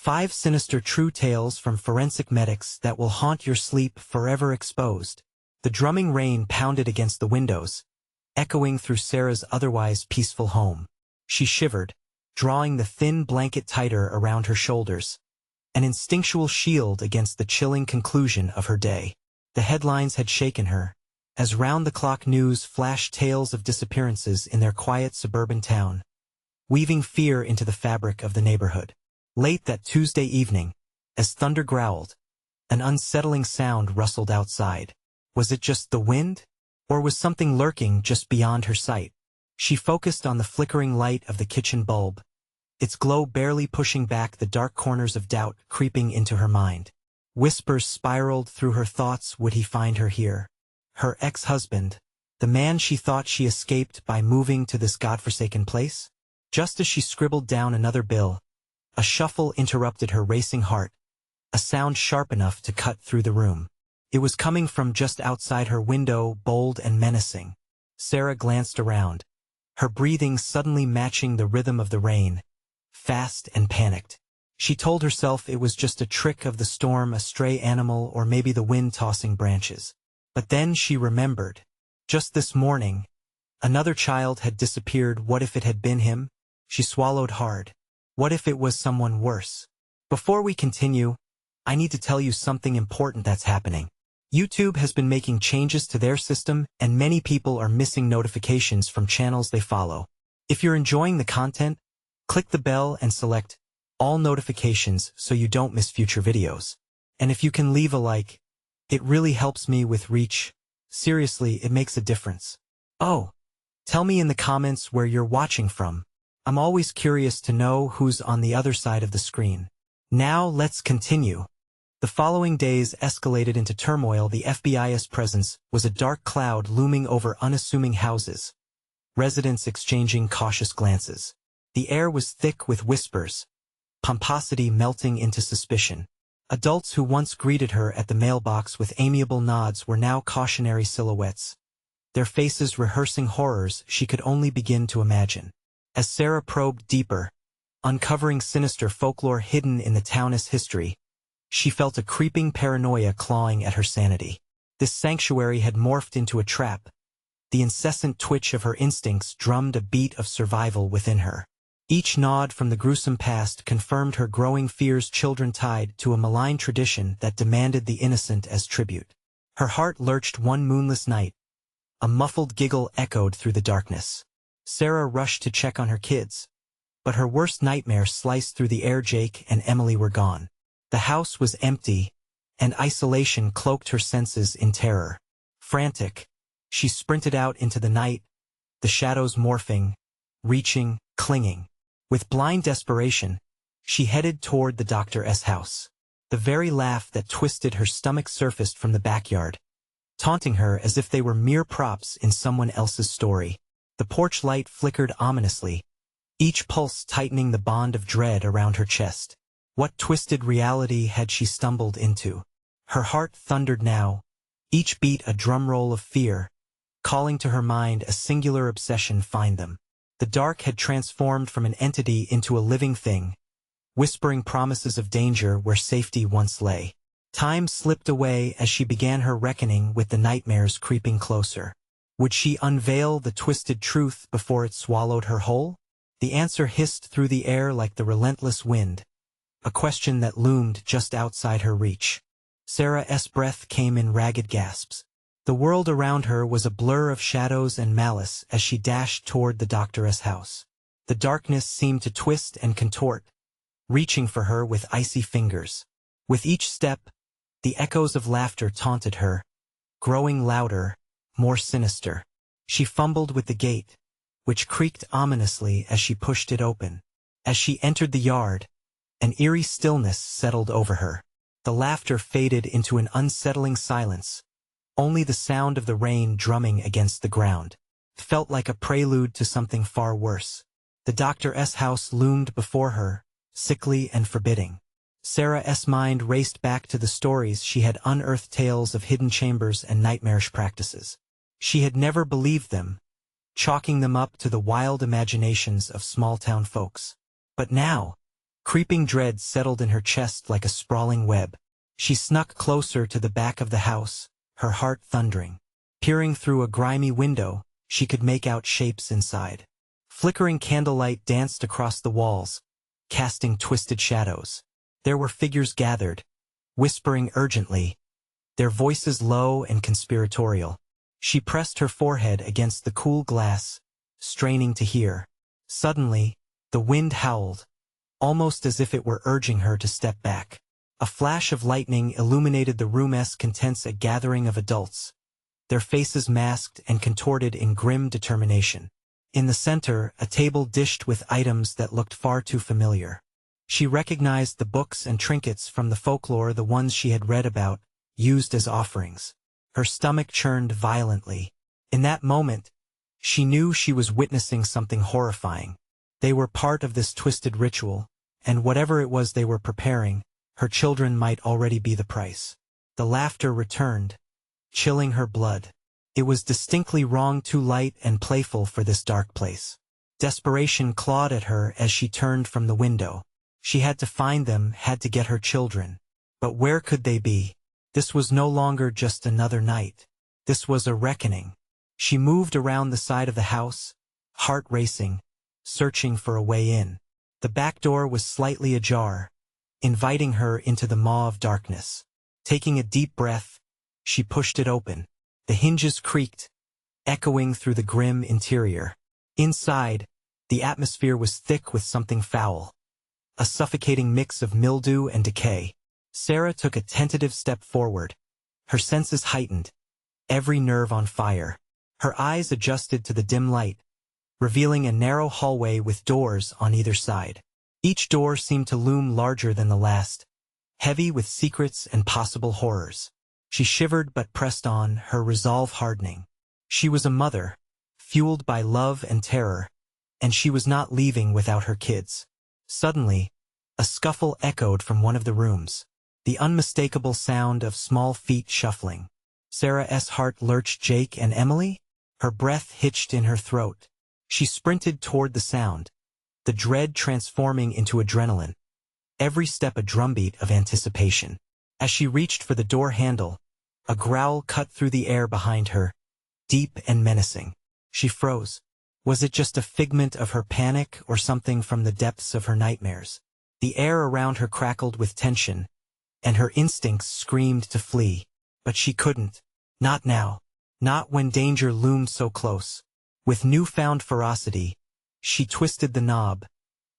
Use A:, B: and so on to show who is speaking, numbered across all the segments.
A: 5 sinister true tales from forensic medics that will haunt your sleep forever exposed. The drumming rain pounded against the windows, echoing through Sarah's otherwise peaceful home. She shivered, drawing the thin blanket tighter around her shoulders, an instinctual shield against the chilling conclusion of her day. The headlines had shaken her, as round-the-clock news flashed tales of disappearances in their quiet suburban town, weaving fear into the fabric of the neighborhood. Late that Tuesday evening, as thunder growled, an unsettling sound rustled outside. Was it just the wind? Or was something lurking just beyond her sight? She focused on the flickering light of the kitchen bulb, its glow barely pushing back the dark corners of doubt creeping into her mind. Whispers spiraled through her thoughts. Would he find her here? Her ex-husband, the man she thought she escaped by moving to this godforsaken place? Just as she scribbled down another bill, a shuffle interrupted her racing heart, a sound sharp enough to cut through the room. It was coming from just outside her window, bold and menacing. Sarah glanced around, her breathing suddenly matching the rhythm of the rain, fast and panicked. She told herself it was just a trick of the storm, a stray animal, or maybe the wind tossing branches. But then she remembered. Just this morning, another child had disappeared. What if it had been him? She swallowed hard. What if it was someone worse? Before we continue, I need to tell you something important that's happening. YouTube has been making changes to their system, and many people are missing notifications from channels they follow. If you're enjoying the content, click the bell and select all notifications so you don't miss future videos. And if you can leave a like, it really helps me with reach. Seriously, it makes a difference. Oh, tell me in the comments where you're watching from. I'm always curious to know who's on the other side of the screen. Now let's continue. The following days escalated into turmoil. The FBI's presence was a dark cloud looming over unassuming houses, residents exchanging cautious glances. The air was thick with whispers, pomposity melting into suspicion. Adults who once greeted her at the mailbox with amiable nods were now cautionary silhouettes, their faces rehearsing horrors she could only begin to imagine. As Sarah probed deeper, uncovering sinister folklore hidden in the town's history, she felt a creeping paranoia clawing at her sanity. This sanctuary had morphed into a trap. The incessant twitch of her instincts drummed a beat of survival within her. Each nod from the gruesome past confirmed her growing fears, children tied to a malign tradition that demanded the innocent as tribute. Her heart lurched one moonless night. A muffled giggle echoed through the darkness. Sarah rushed to check on her kids, but her worst nightmare sliced through the air. Jake and Emily were gone. The house was empty, and isolation cloaked her senses in terror. Frantic, she sprinted out into the night, the shadows morphing, reaching, clinging. With blind desperation, she headed toward the doctor's house. The very laugh that twisted her stomach surfaced from the backyard, taunting her as if they were mere props in someone else's story. The porch light flickered ominously, each pulse tightening the bond of dread around her chest. What twisted reality had she stumbled into? Her heart thundered now, each beat a drumroll of fear, calling to her mind a singular obsession: find them. The dark had transformed from an entity into a living thing, whispering promises of danger where safety once lay. Time slipped away as she began her reckoning with the nightmares creeping closer. Would she unveil the twisted truth before it swallowed her whole? The answer hissed through the air like the relentless wind, a question that loomed just outside her reach. Sarah's breath came in ragged gasps. The world around her was a blur of shadows and malice as she dashed toward the doctor's house. The darkness seemed to twist and contort, reaching for her with icy fingers. With each step, the echoes of laughter taunted her, growing louder, more sinister. She fumbled with the gate, which creaked ominously as she pushed it open. As she entered the yard, an eerie stillness settled over her. The laughter faded into an unsettling silence. Only the sound of the rain drumming against the ground felt like a prelude to something far worse. The doctor's house loomed before her, sickly and forbidding. Sarah's mind raced back to the stories she had unearthed, tales of hidden chambers and nightmarish practices. She had never believed them, chalking them up to the wild imaginations of small-town folks. But now, Creeping dread settled in her chest like a sprawling web. She snuck closer to the back of the house, her heart thundering. Peering through a grimy window, she could make out shapes inside. Flickering candlelight danced across the walls, casting twisted shadows. There were figures gathered, whispering urgently, their voices low and conspiratorial. She pressed her forehead against the cool glass, straining to hear. Suddenly, the wind howled, almost as if it were urging her to step back. A flash of lightning illuminated the room's contents, a gathering of adults, their faces masked and contorted in grim determination. In the center, a table dished with items that looked far too familiar. She recognized the books and trinkets from the folklore, the ones she had read about, used as offerings. Her stomach churned violently. In that moment, she knew she was witnessing something horrifying. They were part of this twisted ritual, and whatever it was they were preparing, her children might already be the price. The laughter returned, chilling her blood. It was distinctly wrong, too light and playful for this dark place. Desperation clawed at her as she turned from the window. She had to find them, had to get her children. But where could they be? This was no longer just another night. This was a reckoning. She moved around the side of the house, heart racing, searching for a way in. The back door was slightly ajar, inviting her into the maw of darkness. Taking a deep breath, she pushed it open. The hinges creaked, echoing through the grim interior. Inside, the atmosphere was thick with something foul, a suffocating mix of mildew and decay. Sarah took a tentative step forward, her senses heightened, every nerve on fire. Her eyes adjusted to the dim light, revealing a narrow hallway with doors on either side. Each door seemed to loom larger than the last, heavy with secrets and possible horrors. She shivered but pressed on, her resolve hardening. She was a mother, fueled by love and terror, and she was not leaving without her kids. Suddenly, a scuffle echoed from one of the rooms, the unmistakable sound of small feet shuffling. Sarah's heart lurched. Jake and Emily? Her breath hitched in her throat. She sprinted toward the sound, the dread transforming into adrenaline, every step a drumbeat of anticipation. As she reached for the door handle, a growl cut through the air behind her, deep and menacing. She froze. Was it just a figment of her panic or something from the depths of her nightmares? The air around her crackled with tension, and her instincts screamed to flee. But she couldn't. Not now. Not when danger loomed so close. With newfound ferocity, she twisted the knob,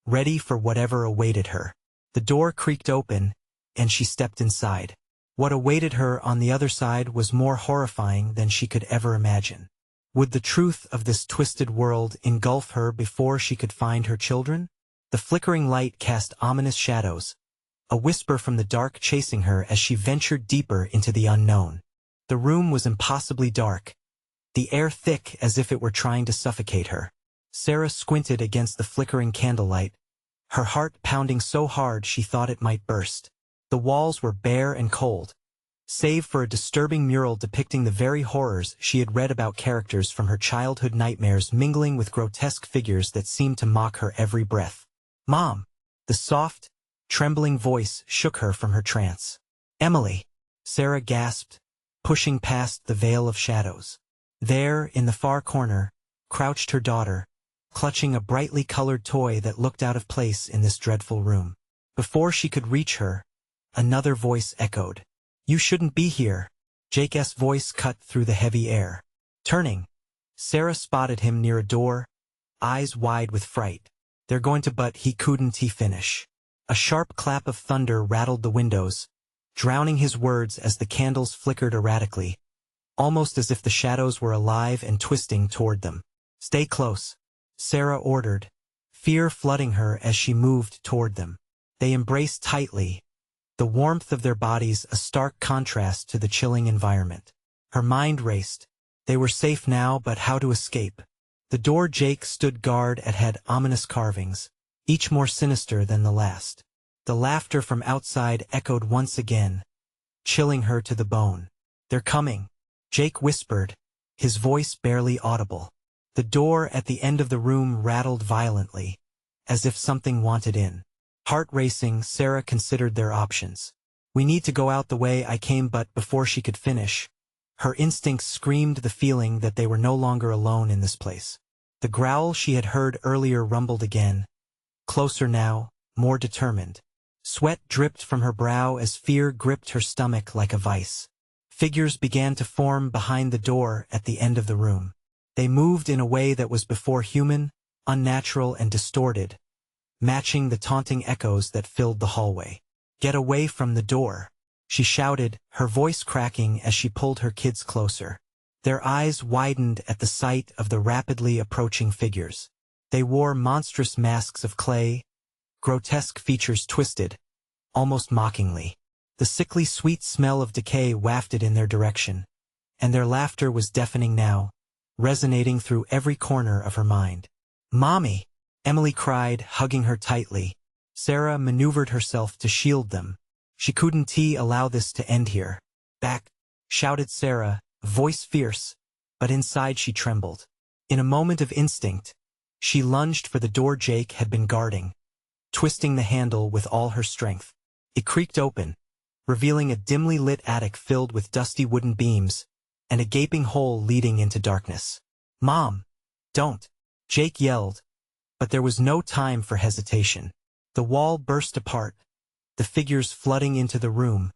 A: ready for whatever awaited her. The door creaked open, and she stepped inside. What awaited her on the other side was more horrifying than she could ever imagine. Would the truth of this twisted world engulf her before she could find her children? The flickering light cast ominous shadows, a whisper from the dark chasing her as she ventured deeper into the unknown. The room was impossibly dark, the air thick as if it were trying to suffocate her. Sarah squinted against the flickering candlelight, her heart pounding so hard she thought it might burst. The walls were bare and cold, save for a disturbing mural depicting the very horrors she had read about, characters from her childhood nightmares mingling with grotesque figures that seemed to mock her every breath. "Mom!" The soft, trembling voice shook her from her trance. "Emily!" Sarah gasped, pushing past the veil of shadows. There, in the far corner, crouched her daughter, clutching a brightly colored toy that looked out of place in this dreadful room. Before she could reach her, another voice echoed. "You shouldn't be here." Jake's voice cut through the heavy air. Turning, Sarah spotted him near a door, eyes wide with fright. "They're going to," but he couldn't finish. A sharp clap of thunder rattled the windows, drowning his words as the candles flickered erratically, almost as if the shadows were alive and twisting toward them. "Stay close," Sarah ordered, fear flooding her as she moved toward them. They embraced tightly, the warmth of their bodies a stark contrast to the chilling environment. Her mind raced. They were safe now, but how to escape? The door Jake stood guard at had ominous carvings, each more sinister than the last. The laughter from outside echoed once again, chilling her to the bone. "They're coming," Jake whispered, his voice barely audible. The door at the end of the room rattled violently, as if something wanted in. Heart racing, Sarah considered their options. We need to go out the way I came, but before she could finish, her instincts screamed the feeling that they were no longer alone in this place. The growl she had heard earlier rumbled again, closer now, more determined. Sweat dripped from her brow as fear gripped her stomach like a vice. Figures began to form behind the door at the end of the room. They moved in a way that was before human, unnatural and distorted, matching the taunting echoes that filled the hallway. "Get away from the door," she shouted, her voice cracking as she pulled her kids closer. Their eyes widened at the sight of the rapidly approaching figures. They wore monstrous masks of clay, grotesque features twisted, almost mockingly. The sickly sweet smell of decay wafted in their direction, and their laughter was deafening now, resonating through every corner of her mind. "Mommy!" Emily cried, hugging her tightly. Sarah maneuvered herself to shield them. She couldn't allow this to end here. "Back!" shouted Sarah, voice fierce, but inside she trembled. In a moment of instinct, she lunged for the door Jake had been guarding, twisting the handle with all her strength. It creaked open, revealing a dimly lit attic filled with dusty wooden beams and a gaping hole leading into darkness. "Mom! Don't!" Jake yelled, but there was no time for hesitation. The wall burst apart, the figures flooding into the room,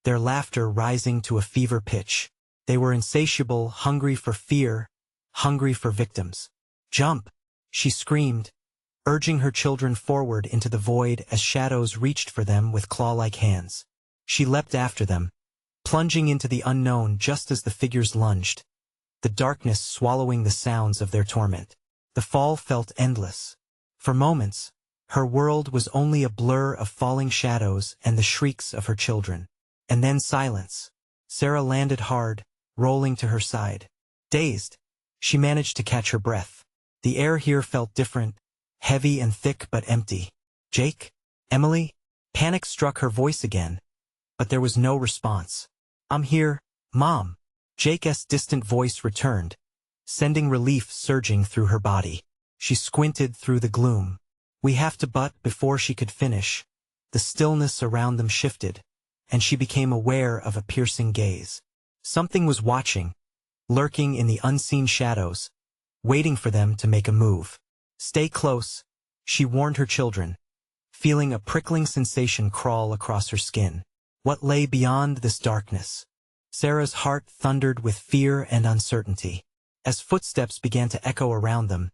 A: their laughter rising to a fever pitch. They were insatiable, hungry for fear, hungry for victims. "Jump!" she screamed, urging her children forward into the void as shadows reached for them with claw-like hands. She leapt after them, plunging into the unknown just as the figures lunged, the darkness swallowing the sounds of their torment. The fall felt endless. For moments, her world was only a blur of falling shadows and the shrieks of her children. And then silence. Sarah landed hard, rolling to her side. Dazed, she managed to catch her breath. The air here felt different, heavy and thick but empty. "Jake? Emily?" Panic struck her voice again, but there was no response. "I'm here, Mom." Jake's distant voice returned, sending relief surging through her body. She squinted through the gloom. "We have to," but before she could finish, the stillness around them shifted, and she became aware of a piercing gaze. Something was watching, lurking in the unseen shadows, waiting for them to make a move. "Stay close," she warned her children, feeling a prickling sensation crawl across her skin. What lay beyond this darkness? Sarah's heart thundered with fear and uncertainty. As footsteps began to echo around them,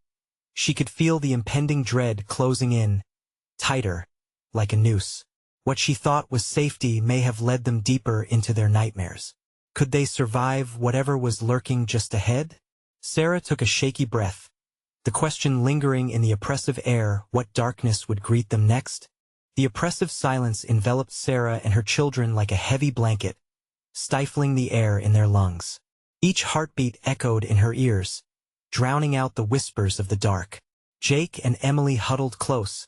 A: she could feel the impending dread closing in, tighter, like a noose. What she thought was safety may have led them deeper into their nightmares. Could they survive whatever was lurking just ahead? Sarah took a shaky breath, the question lingering in the oppressive air, what darkness would greet them next? The oppressive silence enveloped Sarah and her children like a heavy blanket, stifling the air in their lungs. Each heartbeat echoed in her ears, drowning out the whispers of the dark. Jake and Emily huddled close,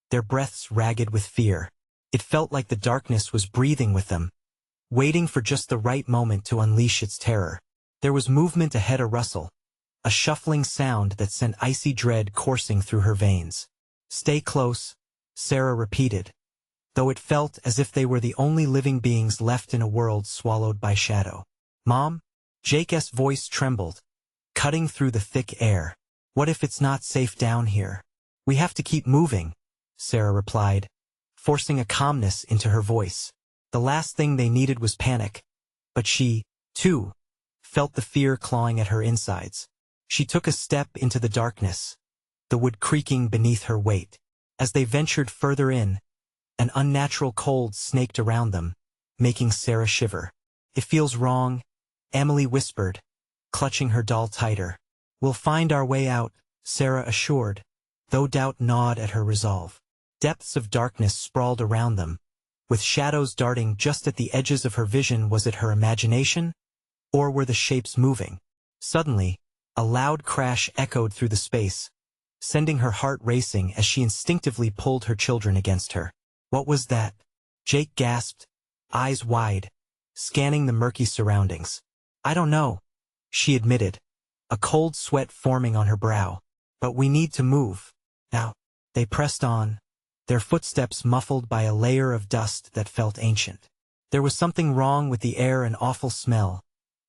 A: their breaths ragged with fear. It felt like the darkness was breathing with them, waiting for just the right moment to unleash its terror. There was movement ahead, a rustle, a shuffling sound that sent icy dread coursing through her veins. "Stay close," Sarah repeated, though it felt as if they were the only living beings left in a world swallowed by shadow. "Mom?" Jake's voice trembled, cutting through the thick air. "What if it's not safe down here?" "We have to keep moving," Sarah replied, forcing a calmness into her voice. The last thing they needed was panic, but she, too, felt the fear clawing at her insides. She took a step into the darkness, the wood creaking beneath her weight. As they ventured further in, an unnatural cold snaked around them, making Sarah shiver. "It feels wrong," Emily whispered, clutching her doll tighter. "We'll find our way out," Sarah assured, though doubt gnawed at her resolve. Depths of darkness sprawled around them, with shadows darting just at the edges of her vision. Was it her imagination, or were the shapes moving? Suddenly, a loud crash echoed through the space, sending her heart racing as she instinctively pulled her children against her. "What was that?" Jake gasped, eyes wide, scanning the murky surroundings. "I don't know," she admitted, a cold sweat forming on her brow. "But we need to move. Now." They pressed on, their footsteps muffled by a layer of dust that felt ancient. There was something wrong with the air, an awful smell,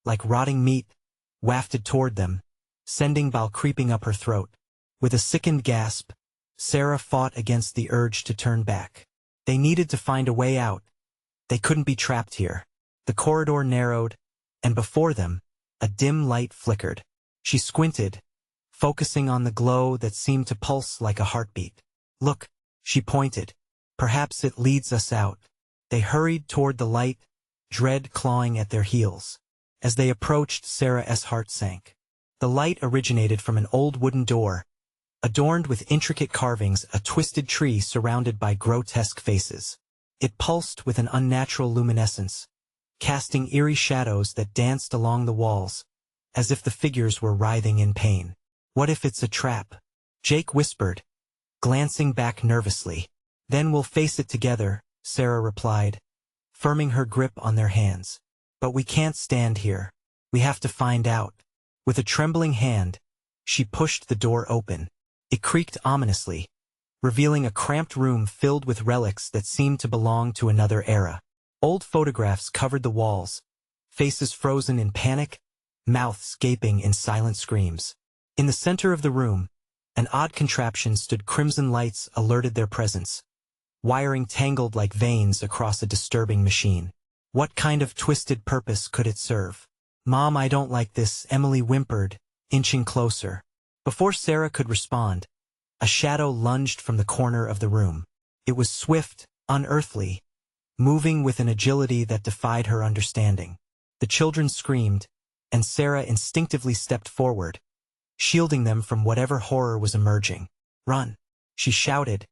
A: like rotting meat, wafted toward them, sending bile creeping up her throat. With a sickened gasp, Sarah fought against the urge to turn back. They needed to find a way out. They couldn't be trapped here. The corridor narrowed, and before them, a dim light flickered. She squinted, focusing on the glow that seemed to pulse like a heartbeat. "Look," she pointed. "Perhaps it leads us out." They hurried toward the light, dread clawing at their heels. As they approached, Sarah's heart sank. The light originated from an old wooden door, adorned with intricate carvings, a twisted tree surrounded by grotesque faces. It pulsed with an unnatural luminescence, casting eerie shadows that danced along the walls, as if the figures were writhing in pain. "What if it's a trap?" Jake whispered, glancing back nervously. "Then we'll face it together," Sarah replied, firming her grip on their hands. "But we can't stand here. We have to find out." With a trembling hand, she pushed the door open. It creaked ominously, revealing a cramped room filled with relics that seemed to belong to another era. Old photographs covered the walls, faces frozen in panic, mouths gaping in silent screams. In the center of the room, an odd contraption stood. Crimson lights alerted their presence, wiring tangled like veins across a disturbing machine. What kind of twisted purpose could it serve? "Mom, I don't like this," Emily whimpered, inching closer. Before Sarah could respond, a shadow lunged from the corner of the room. It was swift, unearthly, moving with an agility that defied her understanding. The children screamed, and Sarah instinctively stepped forward, shielding them from whatever horror was emerging. "Run!" she shouted,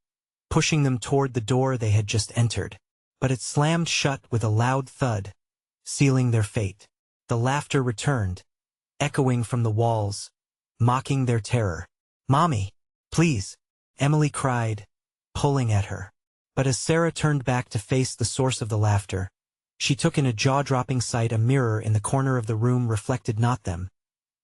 A: pushing them toward the door they had just entered. But it slammed shut with a loud thud, sealing their fate. The laughter returned, echoing from the walls, mocking their terror. "Mommy, please," Emily cried, pulling at her. But as Sarah turned back to face the source of the laughter, she took in a jaw-dropping sight. A mirror in the corner of the room reflected not them,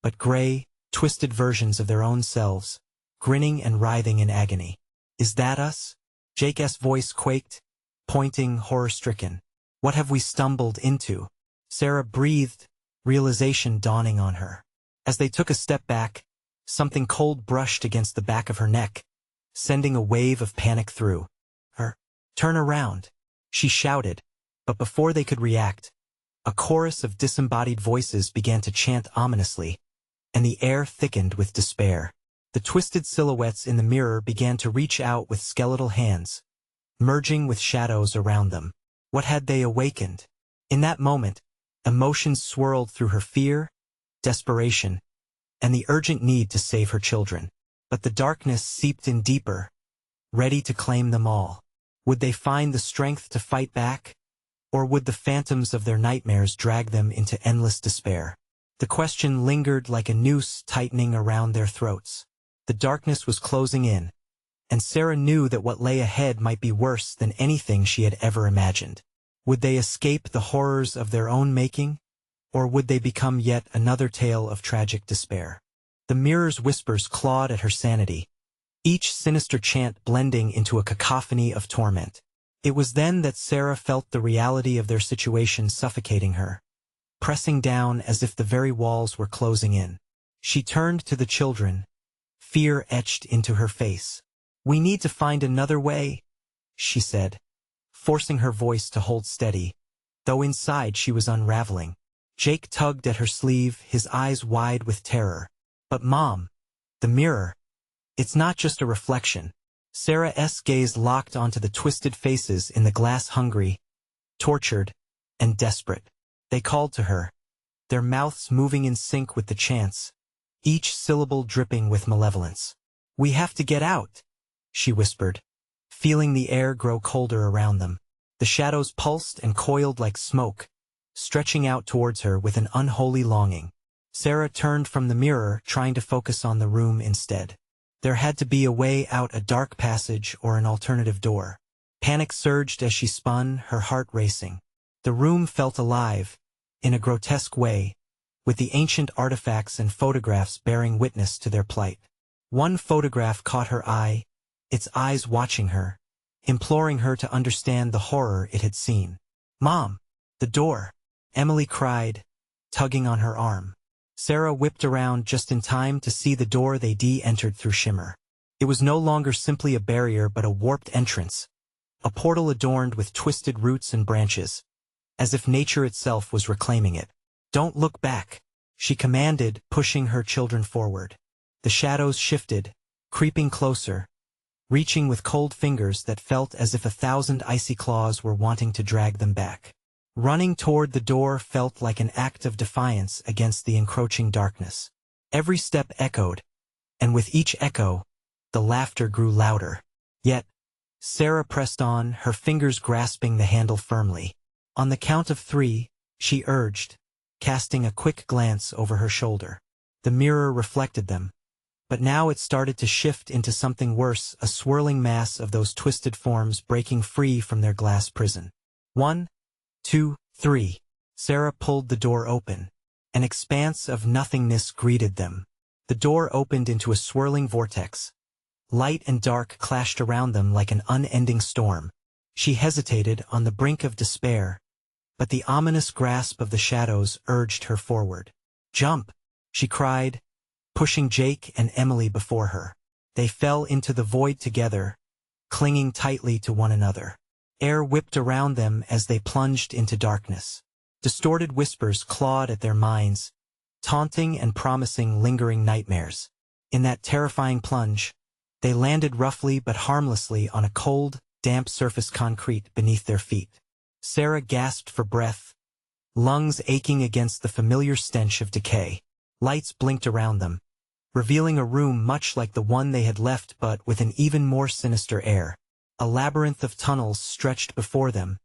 A: but gray, twisted versions of their own selves, grinning and writhing in agony. "Is that us?" Jake's voice quaked, pointing, horror-stricken. "What have we stumbled into?" Sarah breathed, realization dawning on her. As they took a step back, something cold brushed against the back of her neck, sending a wave of panic through her. "Turn around," she shouted, but before they could react, a chorus of disembodied voices began to chant ominously, and the air thickened with despair. The twisted silhouettes in the mirror began to reach out with skeletal hands, merging with shadows around them. What had they awakened? In that moment, emotions swirled through her: fear, desperation, and the urgent need to save her children. But the darkness seeped in deeper, ready to claim them all. Would they find the strength to fight back? Or would the phantoms of their nightmares drag them into endless despair? The question lingered like a noose tightening around their throats. The darkness was closing in, and Sarah knew that what lay ahead might be worse than anything she had ever imagined. Would they escape the horrors of their own making, or would they become yet another tale of tragic despair? The mirror's whispers clawed at her sanity, each sinister chant blending into a cacophony of torment. It was then that Sarah felt the reality of their situation suffocating her, pressing down as if the very walls were closing in. She turned to the children, fear etched into her face. "We need to find another way," she said, forcing her voice to hold steady, though inside she was unraveling. Jake tugged at her sleeve, his eyes wide with terror. "But Mom, the mirror, it's not just a reflection." Sarah's gaze locked onto the twisted faces in the glass, hungry, tortured, and desperate. They called to her, their mouths moving in sync with the chants, each syllable dripping with malevolence. "We have to get out," she whispered, feeling the air grow colder around them. The shadows pulsed and coiled like smoke, stretching out towards her with an unholy longing. Sarah turned from the mirror, trying to focus on the room instead. There had to be a way out, a dark passage or an alternative door. Panic surged as she spun, her heart racing. The room felt alive, in a grotesque way, with the ancient artifacts and photographs bearing witness to their plight. One photograph caught her eye, its eyes watching her, imploring her to understand the horror it had seen. "Mom! The door!" Emily cried, tugging on her arm. Sarah whipped around just in time to see the door they'd entered through shimmer. It was no longer simply a barrier but a warped entrance, a portal adorned with twisted roots and branches, as if nature itself was reclaiming it. "Don't look back," she commanded, pushing her children forward. The shadows shifted, creeping closer, reaching with cold fingers that felt as if 1,000 icy claws were wanting to drag them back. Running toward the door felt like an act of defiance against the encroaching darkness. Every step echoed, and with each echo, the laughter grew louder. Yet, Sarah pressed on, her fingers grasping the handle firmly. On the count of 3, she urged, casting a quick glance over her shoulder. The mirror reflected them, but now it started to shift into something worse, a swirling mass of those twisted forms breaking free from their glass prison. 1, 2, 3. Sarah pulled the door open. An expanse of nothingness greeted them. The door opened into a swirling vortex. Light and dark clashed around them like an unending storm. She hesitated on the brink of despair, but the ominous grasp of the shadows urged her forward. "Jump!" she cried, pushing Jake and Emily before her. They fell into the void together, clinging tightly to one another. Air whipped around them as they plunged into darkness. Distorted whispers clawed at their minds, taunting and promising lingering nightmares. In that terrifying plunge, they landed roughly but harmlessly on a cold, damp surface concrete beneath their feet. Sarah gasped for breath, lungs aching against the familiar stench of decay. Lights blinked around them, revealing a room much like the one they had left but with an even more sinister air. A labyrinth of tunnels stretched before them,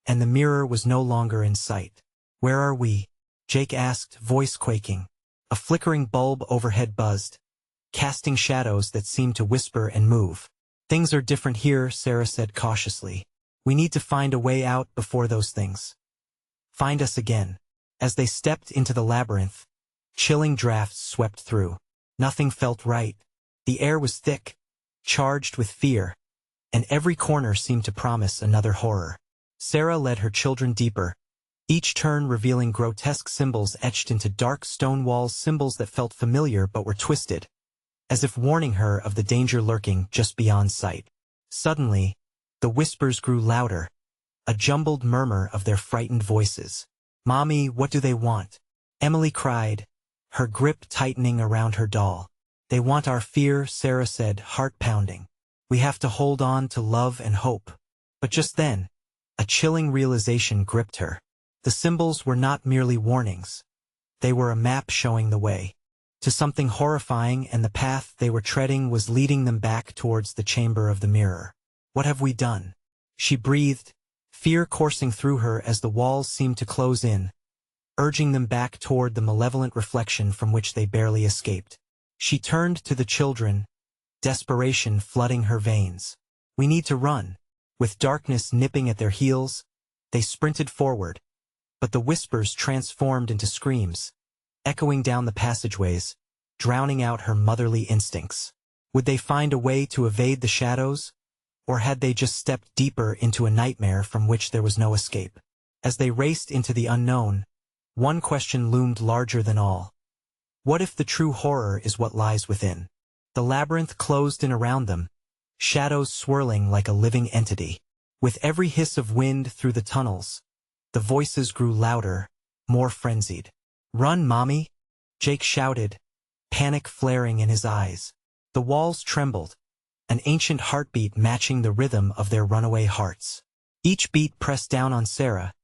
A: and the mirror was no longer in sight. "Where are we?" Jake asked, voice quaking. A flickering bulb overhead buzzed, casting shadows that seemed to whisper and move. "Things are different here," Sarah said cautiously. "We need to find a way out before those things find us again." As they stepped into the labyrinth, chilling drafts swept through. Nothing felt right. The air was thick, charged with fear, and every corner seemed to promise another horror. Sarah led her children deeper, each turn revealing grotesque symbols etched into dark stone walls, symbols that felt familiar but were twisted, as if warning her of the danger lurking just beyond sight. Suddenly, the whispers grew louder, a jumbled murmur of their frightened voices. "Mommy, what do they want?" Emily cried, her grip tightening around her doll. "They want our fear," Sarah said, heart pounding. "We have to hold on to love and hope." But just then, a chilling realization gripped her. The symbols were not merely warnings. They were a map showing the way to something horrifying, and the path they were treading was leading them back towards the chamber of the mirror. "What have we done?" she breathed, fear coursing through her as the walls seemed to close in, urging them back toward the malevolent reflection from which they barely escaped. She turned to the children, desperation flooding her veins. "We need to run." With darkness nipping at their heels, they sprinted forward, but the whispers transformed into screams, echoing down the passageways, drowning out her motherly instincts. Would they find a way to evade the shadows, or had they just stepped deeper into a nightmare from which there was no escape? As they raced into the unknown, one question loomed larger than all. What if the true horror is what lies within? The labyrinth closed in around them, shadows swirling like a living entity. With every hiss of wind through the tunnels, the voices grew louder, more frenzied. "Run, Mommy!" Jake shouted, panic flaring in his eyes. The walls trembled, an ancient heartbeat matching the rhythm of their runaway hearts. Each beat pressed down on Sarah,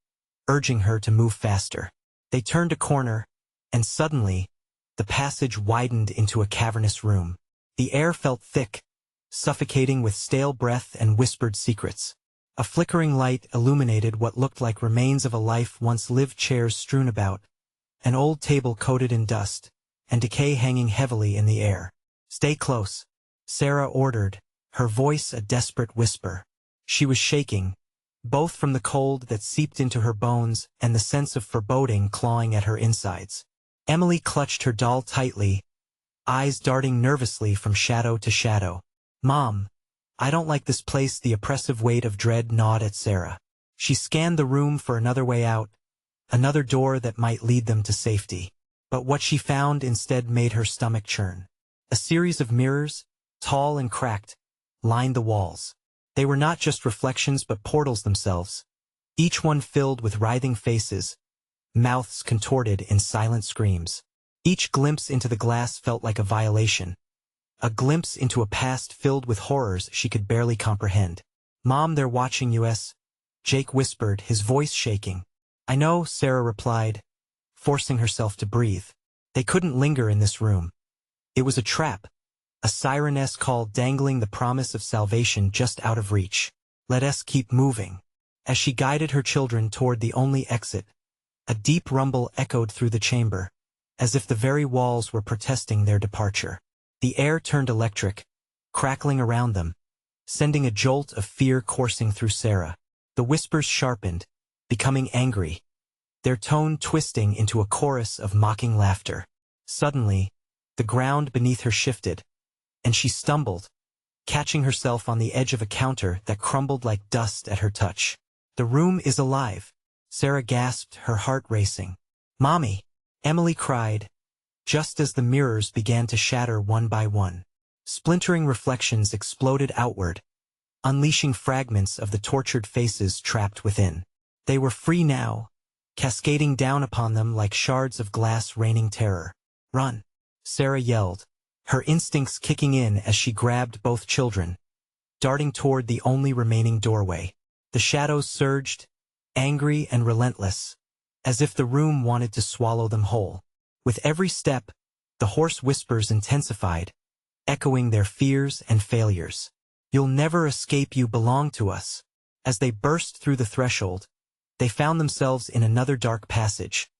A: urging her to move faster. They turned a corner, and suddenly, the passage widened into a cavernous room. The air felt thick, suffocating with stale breath and whispered secrets. A flickering light illuminated what looked like remains of a life once lived, chairs strewn about, an old table coated in dust, and decay hanging heavily in the air. "Stay close," Sarah ordered, her voice a desperate whisper. She was shaking, both from the cold that seeped into her bones and the sense of foreboding clawing at her insides. Emily clutched her doll tightly, eyes darting nervously from shadow to shadow. "Mom, I don't like this place. The oppressive weight of dread gnawed at Sarah. She scanned the room for another way out, another door that might lead them to safety. But what she found instead made her stomach churn. A series of mirrors, tall and cracked, lined the walls. They were not just reflections but portals themselves, each one filled with writhing faces, mouths contorted in silent screams. Each glimpse into the glass felt like a violation, a glimpse into a past filled with horrors she could barely comprehend. "Mom, they're watching us," Jake whispered, his voice shaking. "I know," Sarah replied, forcing herself to breathe. They couldn't linger in this room. It was a trap, a siren-esque call dangling the promise of salvation just out of reach. "Let us keep moving." As she guided her children toward the only exit, a deep rumble echoed through the chamber, as if the very walls were protesting their departure. The air turned electric, crackling around them, sending a jolt of fear coursing through Sarah. The whispers sharpened, becoming angry, their tone twisting into a chorus of mocking laughter. Suddenly, the ground beneath her shifted, and she stumbled, catching herself on the edge of a counter that crumbled like dust at her touch. "The room is alive," Sarah gasped, her heart racing. "Mommy!" Emily cried, just as the mirrors began to shatter one by one. Splintering reflections exploded outward, unleashing fragments of the tortured faces trapped within. They were free now, cascading down upon them like shards of glass raining terror. "Run!" Sarah yelled, her instincts kicking in as she grabbed both children, darting toward the only remaining doorway. The shadows surged, angry and relentless, as if the room wanted to swallow them whole. With every step, the hoarse whispers intensified, echoing their fears and failures. "You'll never escape, you belong to us." As they burst through the threshold, they found themselves in another dark passage.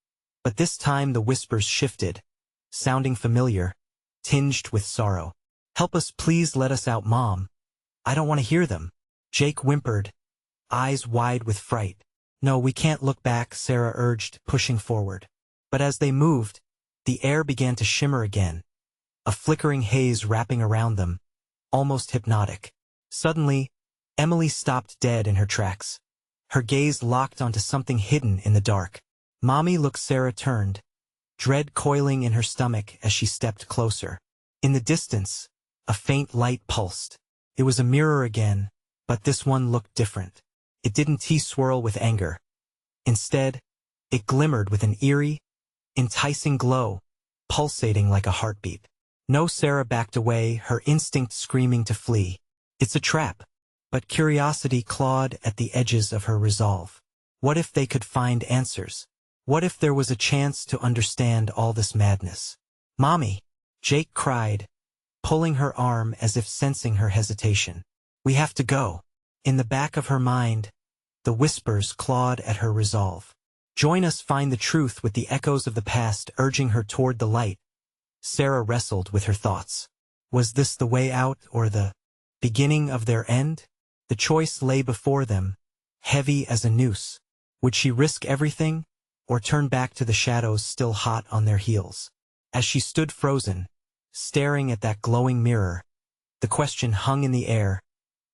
A: But this time the whispers shifted, sounding familiar, tinged with sorrow. "Help us, please, let us out, Mom." "I don't want to hear them," Jake whimpered, eyes wide with fright. "No, we can't look back," Sarah urged, pushing forward. But as they moved, the air began to shimmer again, a flickering haze wrapping around them, almost hypnotic. Suddenly, Emily stopped dead in her tracks, her gaze locked onto something hidden in the dark. "Mommy, look!" Sarah turned, dread coiling in her stomach as she stepped closer. In the distance, a faint light pulsed. It was a mirror again, but this one looked different. It didn't T-swirl with anger. Instead, it glimmered with an eerie, enticing glow, pulsating like a heartbeat. No, Sarah backed away, her instinct screaming to flee. "It's a trap." But curiosity clawed at the edges of her resolve. What if they could find answers? What if there was a chance to understand all this madness? "Mommy!" Jake cried, pulling her arm as if sensing her hesitation. "We have to go." In the back of her mind, the whispers clawed at her resolve. "Join us, find the truth," with the echoes of the past urging her toward the light. Sarah wrestled with her thoughts. Was this the way out or the beginning of their end? The choice lay before them, heavy as a noose. Would she risk everything, or turn back to the shadows still hot on their heels? As she stood frozen, staring at that glowing mirror, the question hung in the air,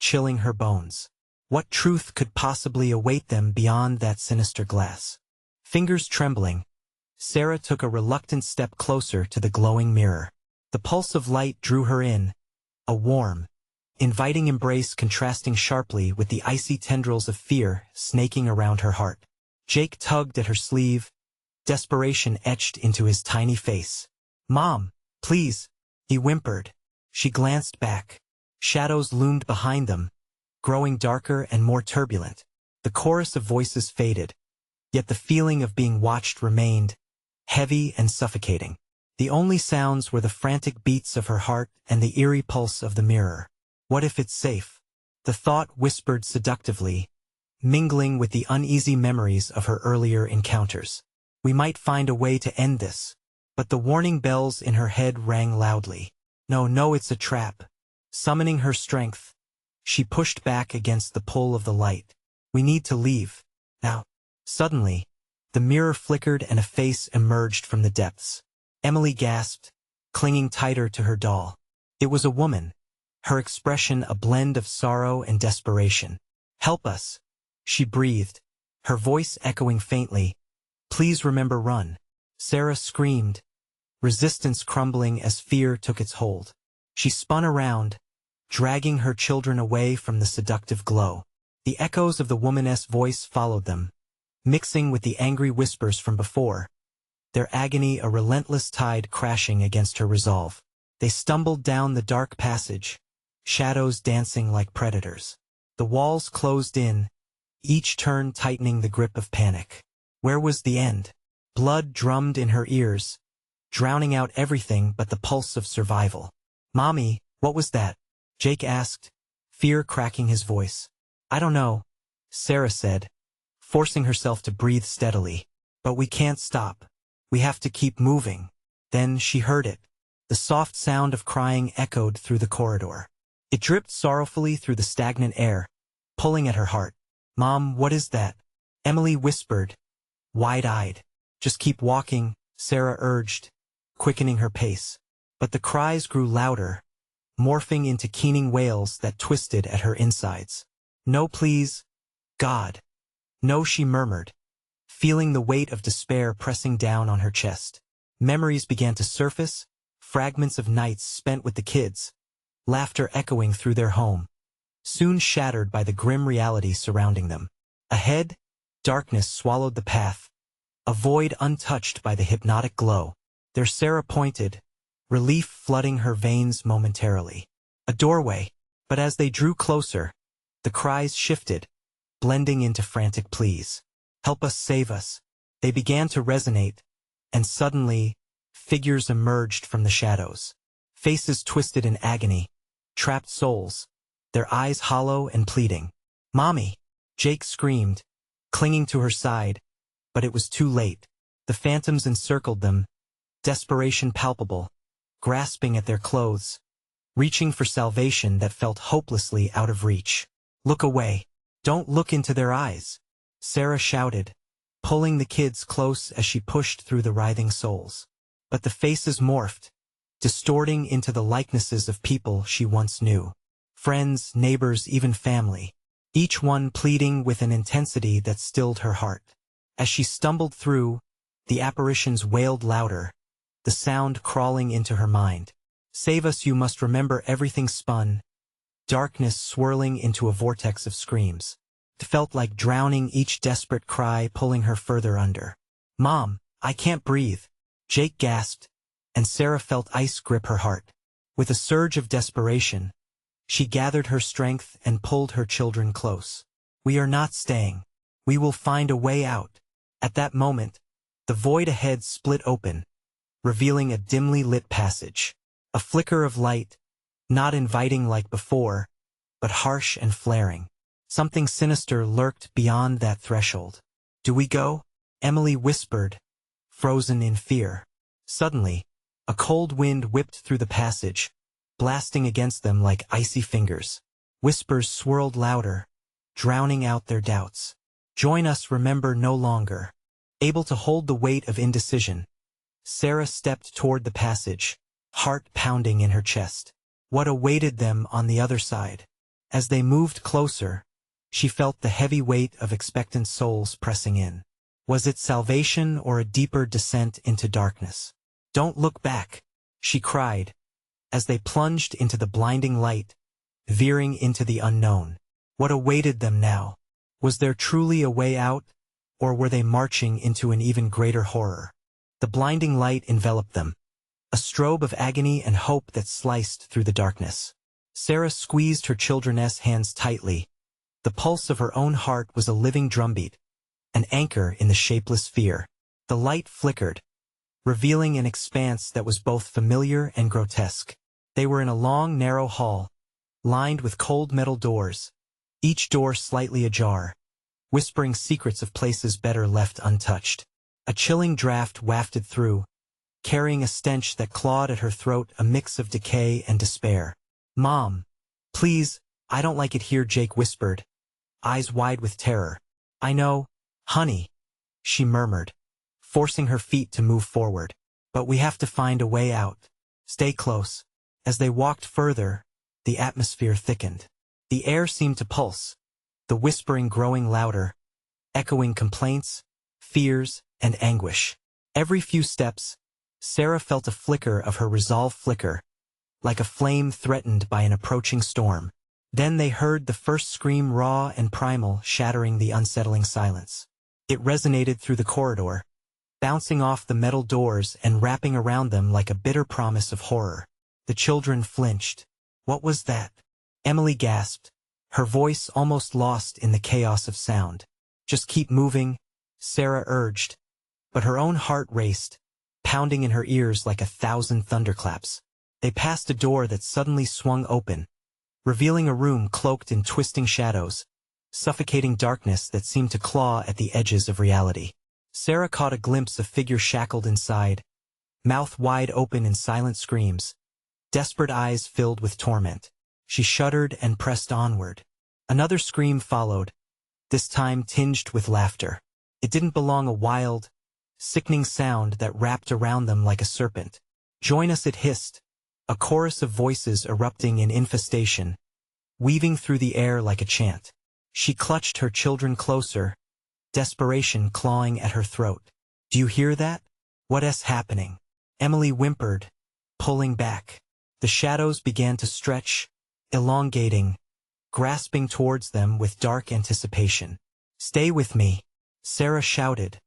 A: chilling her bones. What truth could possibly await them beyond that sinister glass? Fingers trembling, Sarah took a reluctant step closer to the glowing mirror. The pulse of light drew her in, a warm, inviting embrace contrasting sharply with the icy tendrils of fear snaking around her heart. Jake tugged at her sleeve, desperation etched into his tiny face. "Mom, please," he whimpered. She glanced back. Shadows loomed behind them, growing darker and more turbulent. The chorus of voices faded, yet the feeling of being watched remained, heavy and suffocating. The only sounds were the frantic beats of her heart and the eerie pulse of the mirror. What if it's safe? The thought whispered seductively, mingling with the uneasy memories of her earlier encounters. We might find a way to end this. But the warning bells in her head rang loudly. No, no, it's a trap. Summoning her strength, she pushed back against the pull of the light. We need to leave. Now. Suddenly, the mirror flickered and a face emerged from the depths. Emily gasped, clinging tighter to her doll. It was a woman, her expression a blend of sorrow and desperation. "Help us," she breathed, her voice echoing faintly. "Please remember, run." Sarah screamed, resistance crumbling as fear took its hold. She spun around, dragging her children away from the seductive glow. The echoes of the woman's voice followed them, mixing with the angry whispers from before, their agony a relentless tide crashing against her resolve. They stumbled down the dark passage, shadows dancing like predators. The walls closed in, each turn tightening the grip of panic. Where was the end? Blood drummed in her ears, drowning out everything but the pulse of survival. "Mommy, what was that?" Jake asked, fear cracking his voice. "I don't know," Sarah said, forcing herself to breathe steadily. "But we can't stop. We have to keep moving." Then she heard it. The soft sound of crying echoed through the corridor. It dripped sorrowfully through the stagnant air, pulling at her heart. "Mom, what is that?" Emily whispered, wide-eyed. "Just keep walking," Sarah urged, quickening her pace. But the cries grew louder, morphing into keening wails that twisted at her insides. "No, please. God. No," she murmured, feeling the weight of despair pressing down on her chest. Memories began to surface, fragments of nights spent with the kids, laughter echoing through their home, soon shattered by the grim reality surrounding them. Ahead, darkness swallowed the path, a void untouched by the hypnotic glow. There Sarah pointed, relief flooding her veins momentarily. A doorway, but as they drew closer, the cries shifted, blending into frantic pleas. "Help us, save us." They began to resonate, and suddenly, figures emerged from the shadows. Faces twisted in agony, trapped souls, their eyes hollow and pleading. "Mommy!" Jake screamed, clinging to her side, but it was too late. The phantoms encircled them, desperation palpable, grasping at their clothes, reaching for salvation that felt hopelessly out of reach. "Look away. Don't look into their eyes," Sarah shouted, pulling the kids close as she pushed through the writhing souls. But the faces morphed, distorting into the likenesses of people she once knew. Friends, neighbors, even family. Each one pleading with an intensity that stilled her heart. As she stumbled through, the apparitions wailed louder, the sound crawling into her mind. "Save us, you must remember." Everything spun, darkness swirling into a vortex of screams. It felt like drowning, each desperate cry pulling her further under. "Mom, I can't breathe," Jake gasped, and Sarah felt ice grip her heart. With a surge of desperation, she gathered her strength and pulled her children close. "We are not staying. We will find a way out." At that moment, the void ahead split open, revealing a dimly lit passage. A flicker of light, not inviting like before, but harsh and flaring. Something sinister lurked beyond that threshold. "Do we go?" Emily whispered, frozen in fear. Suddenly, a cold wind whipped through the passage, blasting against them like icy fingers. Whispers swirled louder, drowning out their doubts. "Join us, remember, no longer." Able to hold the weight of indecision, Sarah stepped toward the passage, heart pounding in her chest. What awaited them on the other side? As they moved closer, she felt the heavy weight of expectant souls pressing in. Was it salvation or a deeper descent into darkness? "Don't look back," she cried, as they plunged into the blinding light, veering into the unknown. What awaited them now? Was there truly a way out, or were they marching into an even greater horror? The blinding light enveloped them, a strobe of agony and hope that sliced through the darkness. Sarah squeezed her children's hands tightly. The pulse of her own heart was a living drumbeat, an anchor in the shapeless fear. The light flickered, revealing an expanse that was both familiar and grotesque. They were in a long, narrow hall, lined with cold metal doors, each door slightly ajar, whispering secrets of places better left untouched. A chilling draft wafted through, carrying a stench that clawed at her throat, a mix of decay and despair. "Mom, please, I don't like it here," Jake whispered, eyes wide with terror. "I know, honey," she murmured, forcing her feet to move forward. "But we have to find a way out. Stay close." As they walked further, the atmosphere thickened. The air seemed to pulse, the whispering growing louder, echoing complaints, fears, and anguish. Every few steps, Sarah felt a flicker of her resolve flicker, like a flame threatened by an approaching storm. Then they heard the first scream, raw and primal, shattering the unsettling silence. It resonated through the corridor, bouncing off the metal doors and wrapping around them like a bitter promise of horror. The children flinched. What was that? Emily gasped, her voice almost lost in the chaos of sound. Just keep moving, Sarah urged, but her own heart raced, pounding in her ears like 1,000 thunderclaps. They passed a door that suddenly swung open, revealing a room cloaked in twisting shadows, suffocating darkness that seemed to claw at the edges of reality. Sarah caught a glimpse of figure shackled inside, mouth wide open in silent screams, desperate eyes filled with torment. She shuddered and pressed onward. Another scream followed, this time tinged with laughter. It didn't belong, a wild, sickening sound that wrapped around them like a serpent. Join us, it hissed, a chorus of voices erupting in infestation, weaving through the air like a chant. She clutched her children closer, desperation clawing at her throat. Do you hear that? What's happening? Emily whimpered, pulling back. The shadows began to stretch, elongating, grasping towards them with dark anticipation. Stay with me, Sarah shouted,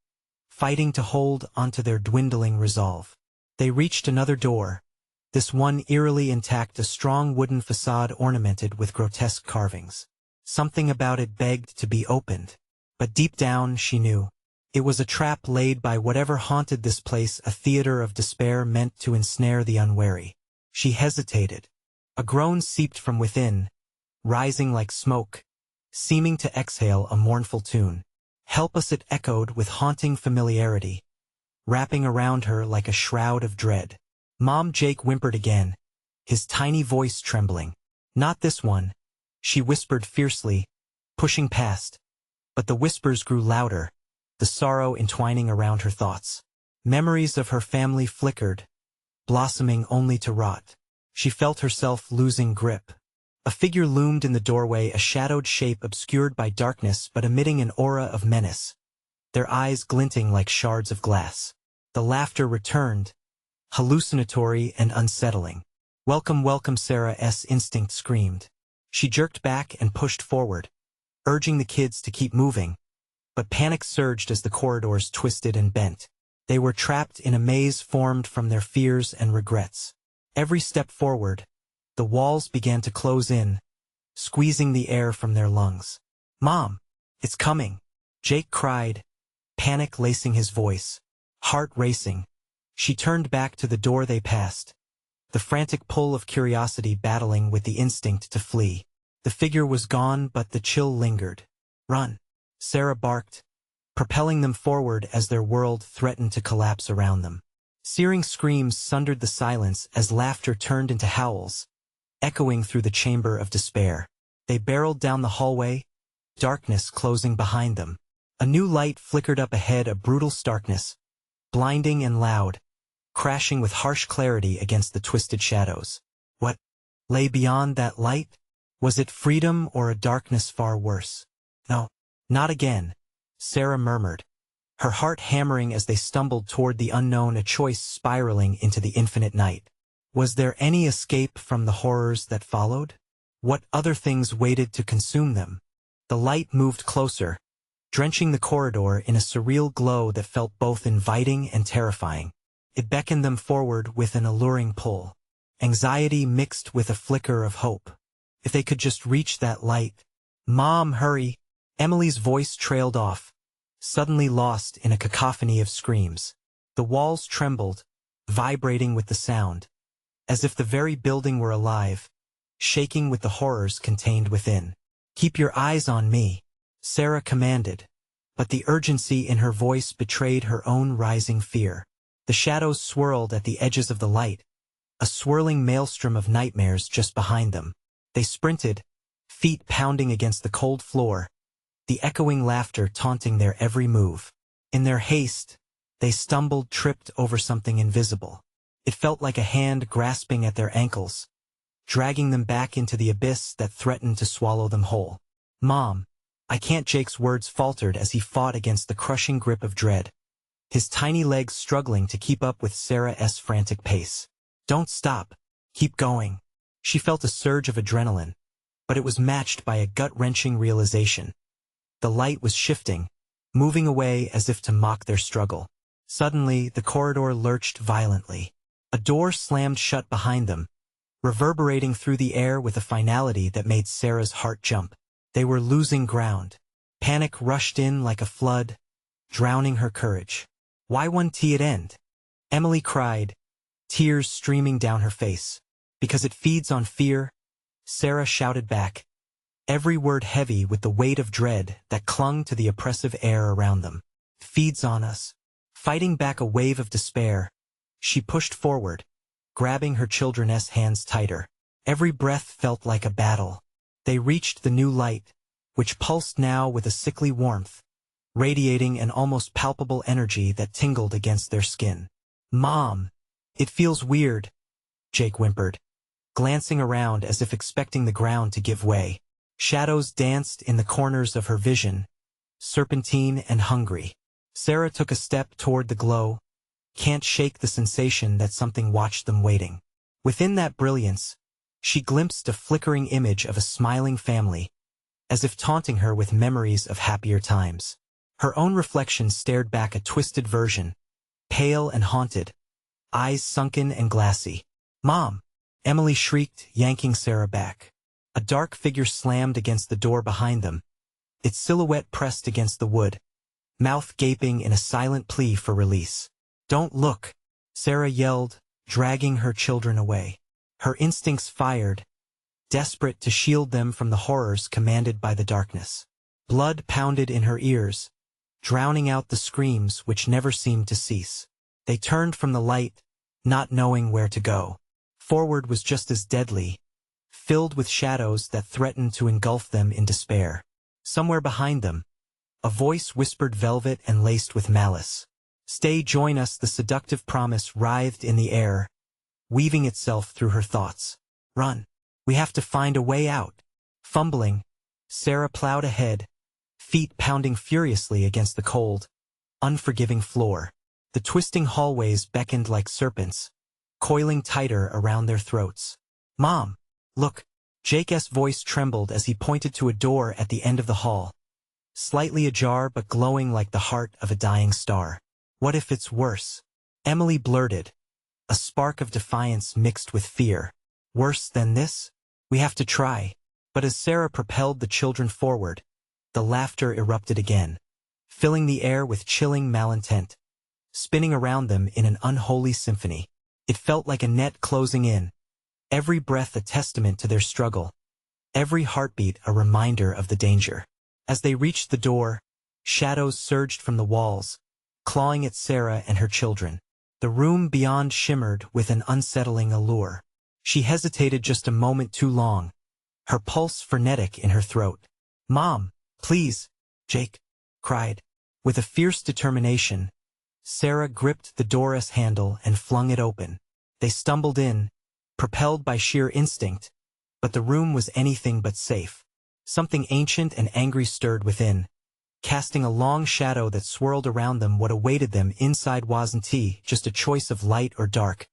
A: fighting to hold onto their dwindling resolve. They reached another door, this one eerily intact, a strong wooden facade ornamented with grotesque carvings. Something about it begged to be opened, but deep down she knew it was a trap laid by whatever haunted this place, a theater of despair meant to ensnare the unwary. She hesitated. A groan seeped from within, rising like smoke, seeming to exhale a mournful tune. Help us, it echoed with haunting familiarity, wrapping around her like a shroud of dread. Mom, Jake whimpered again, his tiny voice trembling. Not this one, she whispered fiercely, pushing past. But the whispers grew louder, the sorrow entwining around her thoughts. Memories of her family flickered, blossoming only to rot. She felt herself losing grip. A figure loomed in the doorway, a shadowed shape obscured by darkness but emitting an aura of menace, their eyes glinting like shards of glass. The laughter returned, hallucinatory and unsettling. Welcome, welcome, Sarah's instinct screamed. She jerked back and pushed forward, urging the kids to keep moving, but panic surged as the corridors twisted and bent. They were trapped in a maze formed from their fears and regrets. Every step forward, the walls began to close in, squeezing the air from their lungs. Mom, it's coming, Jake cried, panic lacing his voice, heart racing. She turned back to the door they passed, the frantic pull of curiosity battling with the instinct to flee. The figure was gone, but the chill lingered. Run, Sarah barked, propelling them forward as their world threatened to collapse around them. Searing screams sundered the silence as laughter turned into howls, echoing through the chamber of despair. They barreled down the hallway, darkness closing behind them. A new light flickered up ahead, a brutal starkness, blinding and loud, crashing with harsh clarity against the twisted shadows. What lay beyond that light? Was it freedom or a darkness far worse? No, not again, Sarah murmured, her heart hammering as they stumbled toward the unknown, a choice spiraling into the infinite night. Was there any escape from the horrors that followed? What other things waited to consume them? The light moved closer, drenching the corridor in a surreal glow that felt both inviting and terrifying. It beckoned them forward with an alluring pull, anxiety mixed with a flicker of hope. If they could just reach that light. Mom, hurry! Emily's voice trailed off, suddenly lost in a cacophony of screams. The walls trembled, vibrating with the sound, as if the very building were alive, shaking with the horrors contained within. Keep your eyes on me, Sarah commanded, but the urgency in her voice betrayed her own rising fear. The shadows swirled at the edges of the light, a swirling maelstrom of nightmares just behind them. They sprinted, feet pounding against the cold floor, the echoing laughter taunting their every move. In their haste, they stumbled, tripped over something invisible. It felt like a hand grasping at their ankles, dragging them back into the abyss that threatened to swallow them whole. "Mom, I can't." Jake's words faltered as he fought against the crushing grip of dread, his tiny legs struggling to keep up with Sarah's frantic pace. "Don't stop. Keep going." She felt a surge of adrenaline, but it was matched by a gut-wrenching realization. The light was shifting, moving away as if to mock their struggle. Suddenly, the corridor lurched violently. A door slammed shut behind them, reverberating through the air with a finality that made Sarah's heart jump. They were losing ground. Panic rushed in like a flood, drowning her courage. "Why won't it end?" Emily cried, tears streaming down her face. "Because it feeds on fear," Sarah shouted back, every word heavy with the weight of dread that clung to the oppressive air around them. "Feeds on us." Fighting back a wave of despair, she pushed forward, grabbing her children's hands tighter. Every breath felt like a battle. They reached the new light, which pulsed now with a sickly warmth, radiating an almost palpable energy that tingled against their skin. "Mom, it feels weird," Jake whimpered, glancing around as if expecting the ground to give way. Shadows danced in the corners of her vision, serpentine and hungry. Sarah took a step toward the glow, can't shake the sensation that something watched them waiting. Within that brilliance, she glimpsed a flickering image of a smiling family, as if taunting her with memories of happier times. Her own reflection stared back a twisted version, pale and haunted, eyes sunken and glassy. "Mom!" Emily shrieked, yanking Sarah back. A dark figure slammed against the door behind them, its silhouette pressed against the wood, mouth gaping in a silent plea for release. "Don't look!" Sarah yelled, dragging her children away. Her instincts fired, desperate to shield them from the horrors commanded by the darkness. Blood pounded in her ears, drowning out the screams which never seemed to cease. They turned from the light, not knowing where to go. Forward was just as deadly, filled with shadows that threatened to engulf them in despair. Somewhere behind them, a voice whispered velvet and laced with malice. "Stay, join us." The seductive promise writhed in the air, weaving itself through her thoughts. "Run. We have to find a way out." Fumbling, Sarah plowed ahead, feet pounding furiously against the cold, unforgiving floor. The twisting hallways beckoned like serpents, coiling tighter around their throats. "Mom, look!" Jake's voice trembled as he pointed to a door at the end of the hall, slightly ajar but glowing like the heart of a dying star. "What if it's worse?" Emily blurted, a spark of defiance mixed with fear. "Worse than this? We have to try." But as Sarah propelled the children forward, the laughter erupted again, filling the air with chilling malintent, spinning around them in an unholy symphony. It felt like a net closing in, every breath a testament to their struggle, every heartbeat a reminder of the danger. As they reached the door, shadows surged from the walls, clawing at Sarah and her children. The room beyond shimmered with an unsettling allure. She hesitated just a moment too long, her pulse frenetic in her throat. "Mom, please!" Jake cried. With a fierce determination, Sarah gripped the door's handle and flung it open. They stumbled in, propelled by sheer instinct, but the room was anything but safe. Something ancient and angry stirred within, casting a long shadow that swirled around them. What awaited them inside wasn't just a choice of light or dark,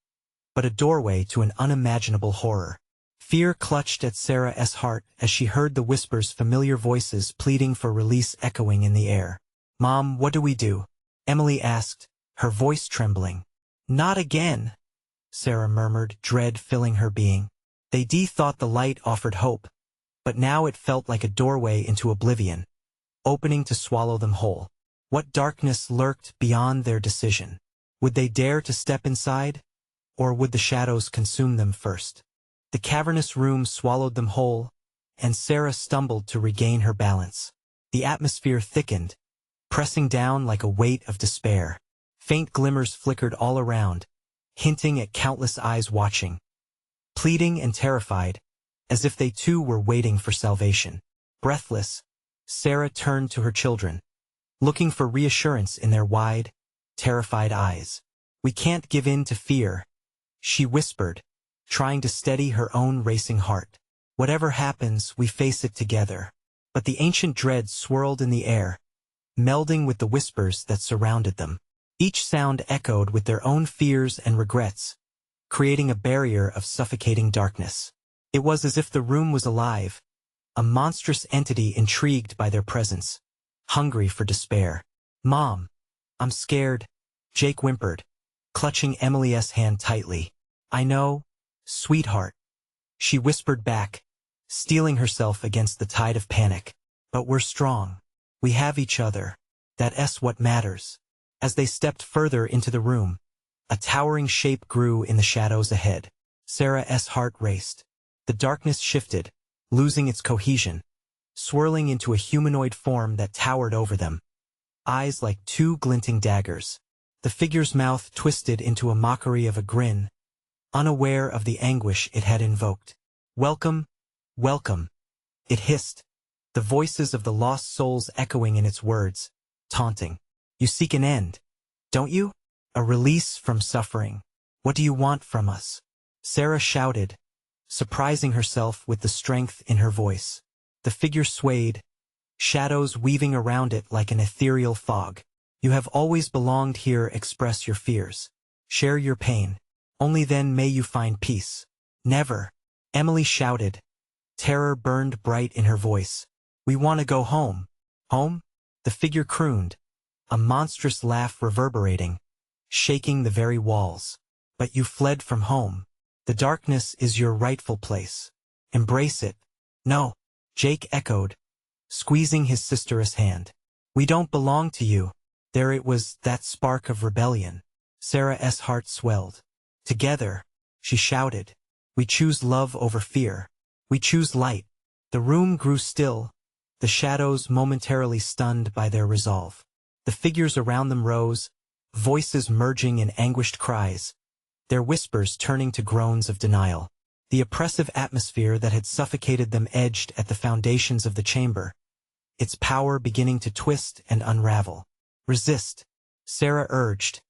A: but a doorway to an unimaginable horror. Fear clutched at Sarah's heart as she heard the whispers, familiar voices pleading for release echoing in the air. "Mom, what do we do?" Emily asked, her voice trembling. "Not again," Sarah murmured, dread filling her being. They thought the light offered hope, but now it felt like a doorway into oblivion, opening to swallow them whole. What darkness lurked beyond their decision? Would they dare to step inside, or would the shadows consume them first? The cavernous room swallowed them whole, and Sarah stumbled to regain her balance. The atmosphere thickened, pressing down like a weight of despair. Faint glimmers flickered all around, hinting at countless eyes watching, pleading and terrified, as if they too were waiting for salvation. Breathless, Sarah turned to her children, looking for reassurance in their wide, terrified eyes. "We can't give in to fear," she whispered, trying to steady her own racing heart. Whatever happens, we face it together. But the ancient dread swirled in the air, melding with the whispers that surrounded them. Each sound echoed with their own fears and regrets, creating a barrier of suffocating darkness. It was as if the room was alive, a monstrous entity intrigued by their presence, hungry for despair. "Mom, I'm scared," Jake whimpered, clutching Emily's hand tightly. "I know, sweetheart," she whispered back, steeling herself against the tide of panic. "But we're strong. We have each other. That's what matters." As they stepped further into the room, a towering shape grew in the shadows ahead. Sarah's heart raced. The darkness shifted, losing its cohesion, swirling into a humanoid form that towered over them, eyes like two glinting daggers. The figure's mouth twisted into a mockery of a grin, unaware of the anguish it had invoked. "Welcome, welcome," it hissed, the voices of the lost souls echoing in its words, taunting. "You seek an end, don't you? A release from suffering. What do you want from us?" Sarah shouted, surprising herself with the strength in her voice. The figure swayed, shadows weaving around it like an ethereal fog. "You have always belonged here. Express your fears. Share your pain. Only then may you find peace." "Never," Emily shouted. Terror burned bright in her voice. "We want to go home." "Home?" The figure crooned, a monstrous laugh reverberating, shaking the very walls. "But you fled from home. The darkness is your rightful place. Embrace it." "No," Jake echoed, squeezing his sister's hand. "We don't belong to you." There it was, that spark of rebellion. Sarah's heart swelled. "Together," she shouted, "we choose love over fear. We choose light." The room grew still, the shadows momentarily stunned by their resolve. The figures around them rose, voices merging in anguished cries, their whispers turning to groans of denial. The oppressive atmosphere that had suffocated them edged at the foundations of the chamber, its power beginning to twist and unravel. "Resist," Sarah urged,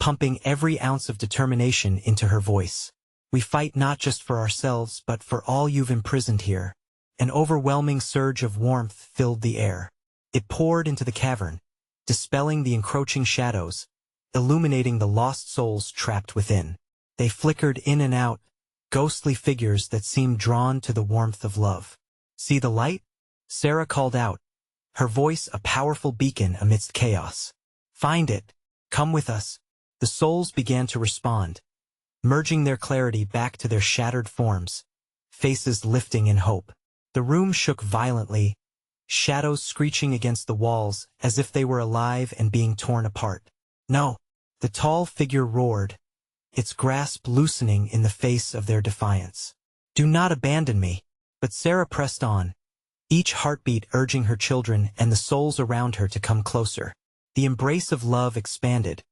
A: pumping every ounce of determination into her voice. "We fight not just for ourselves but for all you've imprisoned here." An overwhelming surge of warmth filled the air. It poured into the cavern, dispelling the encroaching shadows, illuminating the lost souls trapped within. They flickered in and out, ghostly figures that seemed drawn to the warmth of love. "See the light?" Sarah called out, her voice a powerful beacon amidst chaos. "Find it. Come with us." The souls began to respond, merging their clarity back to their shattered forms, faces lifting in hope. The room shook violently, shadows screeching against the walls as if they were alive and being torn apart. "No!" The tall figure roared, its grasp loosening in the face of their defiance. "Do not abandon me." But Sarah pressed on, each heartbeat urging her children and the souls around her to come closer. The embrace of love expanded,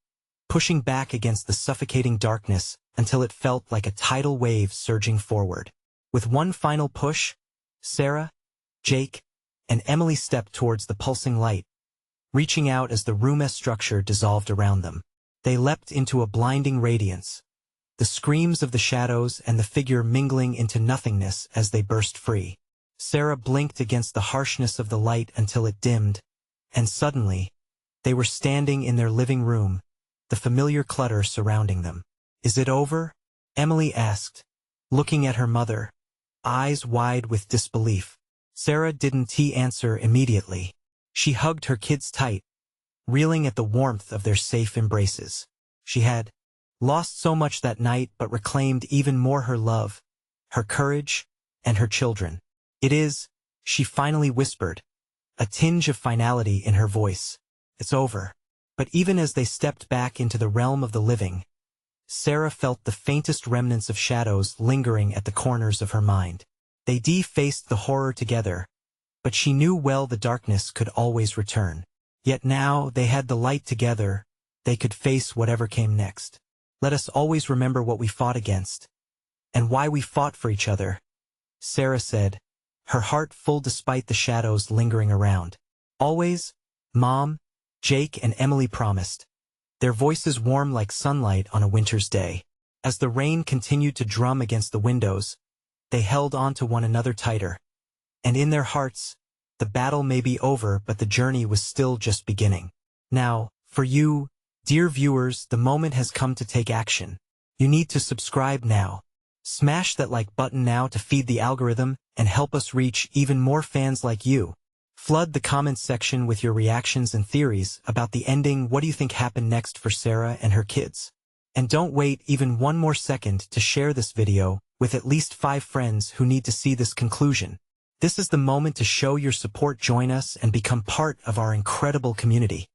A: pushing back against the suffocating darkness until it felt like a tidal wave surging forward. With one final push, Sarah, Jake, and Emily stepped towards the pulsing light, reaching out as the room's structure dissolved around them. They leapt into a blinding radiance, the screams of the shadows and the figure mingling into nothingness as they burst free. Sarah blinked against the harshness of the light until it dimmed, and suddenly, they were standing in their living room, the familiar clutter surrounding them. "Is it over?" Emily asked, looking at her mother, eyes wide with disbelief. Sarah didn't answer immediately. She hugged her kids tight, reeling at the warmth of their safe embraces. She had lost so much that night but reclaimed even more her love, her courage, and her children. "It is," she finally whispered, a tinge of finality in her voice. "It's over." But even as they stepped back into the realm of the living, Sarah felt the faintest remnants of shadows lingering at the corners of her mind. They faced the horror together, but she knew well the darkness could always return. Yet now they had the light together, they could face whatever came next. "Let us always remember what we fought against, and why we fought for each other," Sarah said, her heart full despite the shadows lingering around. "Always," Mom, Jake, and Emily promised, their voices warm like sunlight on a winter's day. As the rain continued to drum against the windows, they held on to one another tighter. And in their hearts, the battle may be over, but the journey was still just beginning. Now, for you, dear viewers, the moment has come to take action. You need to subscribe now. Smash that like button now to feed the algorithm and help us reach even more fans like you. Flood the comments section with your reactions and theories about the ending. What do you think happened next for Sarah and her kids? And don't wait even one more second to share this video with at least 5 friends who need to see this conclusion. This is the moment to show your support. Join us and become part of our incredible community.